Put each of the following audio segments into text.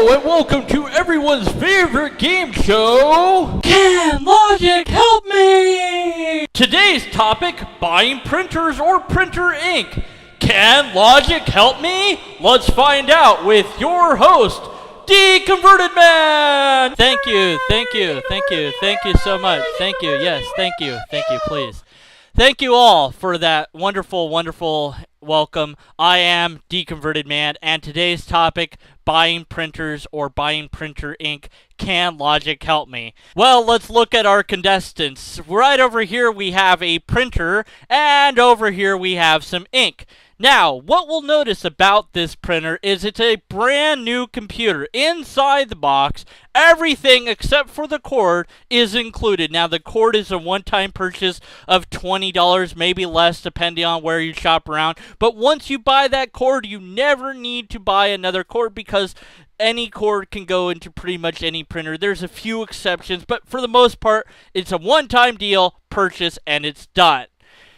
Hello and welcome to everyone's favorite game show, Can Logic Help Me? Today's topic, buying printers or printer ink. Can Logic help me? Let's find out with your host, Deconverted Man! Thank you so much. Thank you, yes, thank you, please. Thank you all for that wonderful welcome. I am Deconverted Man, and today's topic, buying printers or buying printer ink. Can Logic help me? Well, let's look at our contestants. Right over here we have a printer, and over here we have some ink. Now, what we'll notice about this printer is it's a brand new computer. Inside the box, everything except for the cord is included. Now, the cord is a one-time purchase of $20, maybe less, depending on where you shop around. But once you buy that cord, you never need to buy another cord because any cord can go into pretty much any printer. There's a few exceptions, but for the most part, it's a one-time deal, purchase, and it's done.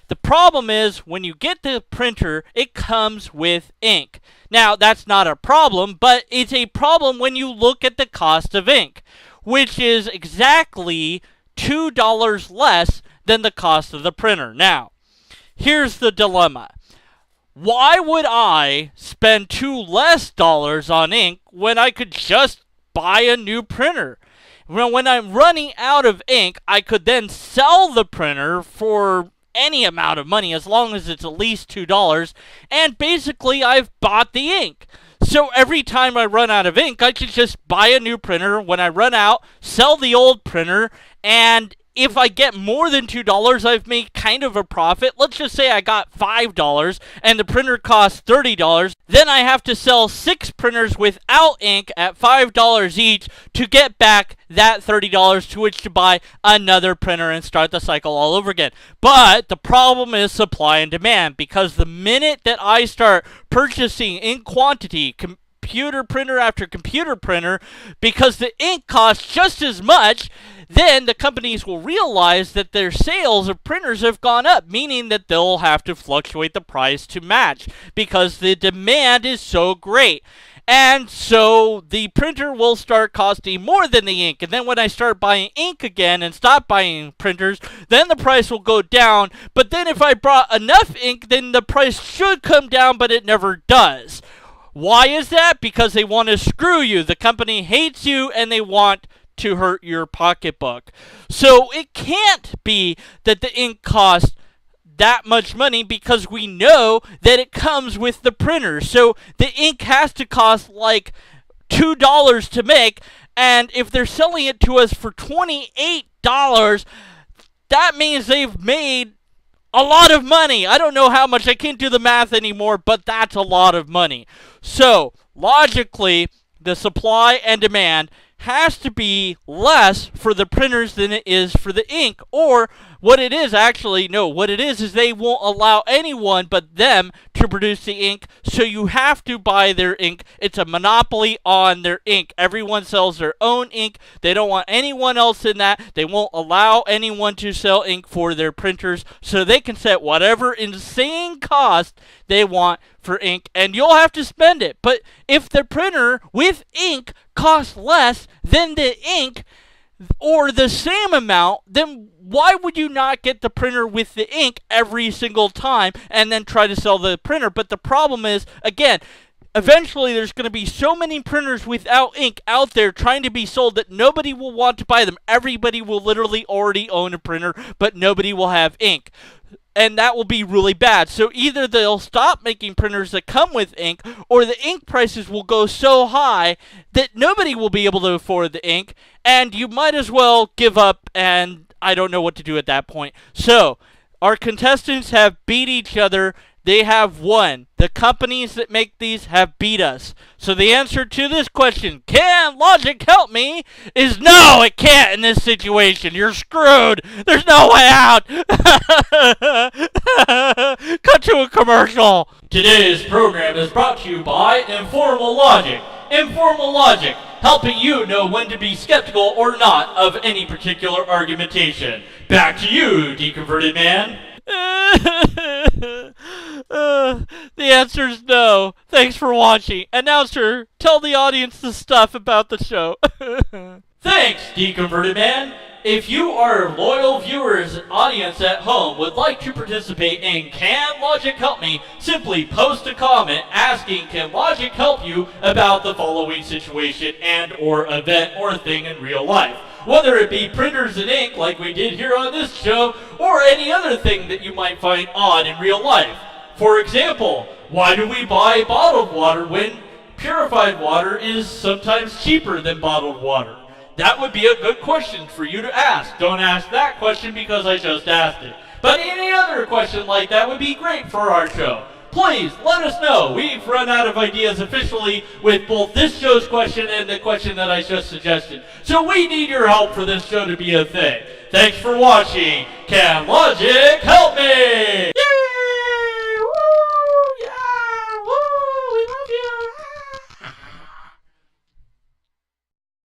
The problem is, when you get the printer, it comes with ink. Now, that's not a problem, but it's a problem when you look at the cost of ink, which is exactly $2 less than the cost of the printer. Now, here's the dilemma. Why would I spend $2 less on ink when I could just buy a new printer? When I'm running out of ink, I could then sell the printer for any amount of money, as long as it's at least $2, and basically I've bought the ink. So every time I run out of ink, I should just buy a new printer. When I run out, sell the old printer, and if I get more than $2, I've made kind of a profit. Let's just say I got $5 and the printer costs $30. Then I have to sell 6 printers without ink at $5 each to get back that $30 to which to buy another printer and start the cycle all over again. But the problem is supply and demand, because the minute that I start purchasing in quantity, computer printer after computer printer, because the ink costs just as much, then the companies will realize that their sales of printers have gone up, meaning that they'll have to fluctuate the price to match because the demand is so great. And so the printer will start costing more than the ink. And then when I start buying ink again and stop buying printers, then the price will go down. But then if I bought enough ink, then the price should come down, but it never does. Why is that? Because they want to screw you. The company hates you and they want to hurt your pocketbook. So it can't be that the ink costs that much money, because we know that it comes with the printer. So the ink has to cost like $2 to make, and if they're selling it to us for $28, that means they've made a lot of money. I don't know how much, I can't do the math anymore, but that's a lot of money. So logically, the supply and demand has to be less for the printers than it is for the ink. Or what it is they won't allow anyone but them to produce the ink, so you have to buy their ink. It's a monopoly on their ink. Everyone sells their own ink. They don't want anyone else in that. They won't allow anyone to sell ink for their printers, so they can set whatever insane cost they want for ink, and you'll have to spend it. But if the printer with ink costs less than the ink, or the same amount, then why would you not get the printer with the ink every single time and then try to sell the printer? But the problem is, again, eventually there's going to be so many printers without ink out there trying to be sold that nobody will want to buy them. Everybody will literally already own a printer, but nobody will have ink. And that will be really bad. So either they'll stop making printers that come with ink, or the ink prices will go so high that nobody will be able to afford the ink, and you might as well give up, and I don't know what to do at that point. So our contestants have beat each other. They have won. The companies that make these have beat us. So the answer to this question, can Logic help me, is no, it can't in this situation. You're screwed. There's no way out. Cut to a commercial. Today's program is brought to you by Informal Logic. Informal Logic, helping you know when to be skeptical or not of any particular argumentation. Back to you, Deconverted Man. The answer is no. Thanks for watching. Announcer, tell the audience the stuff about the show. Thanks, Deconverted Man. If you, our loyal viewers and audience at home, would like to participate in Can Logic Help Me, simply post a comment asking Can Logic help you about the following situation and or event or thing in real life. Whether it be printers and ink like we did here on this show, or any other thing that you might find odd in real life. For example, why do we buy bottled water when purified water is sometimes cheaper than bottled water? That would be a good question for you to ask. Don't ask that question because I just asked it. But any other question like that would be great for our show. Please, let us know. We've run out of ideas officially with both this show's question and the question that I just suggested. So we need your help for this show to be a thing. Thanks for watching. Can Logic help me?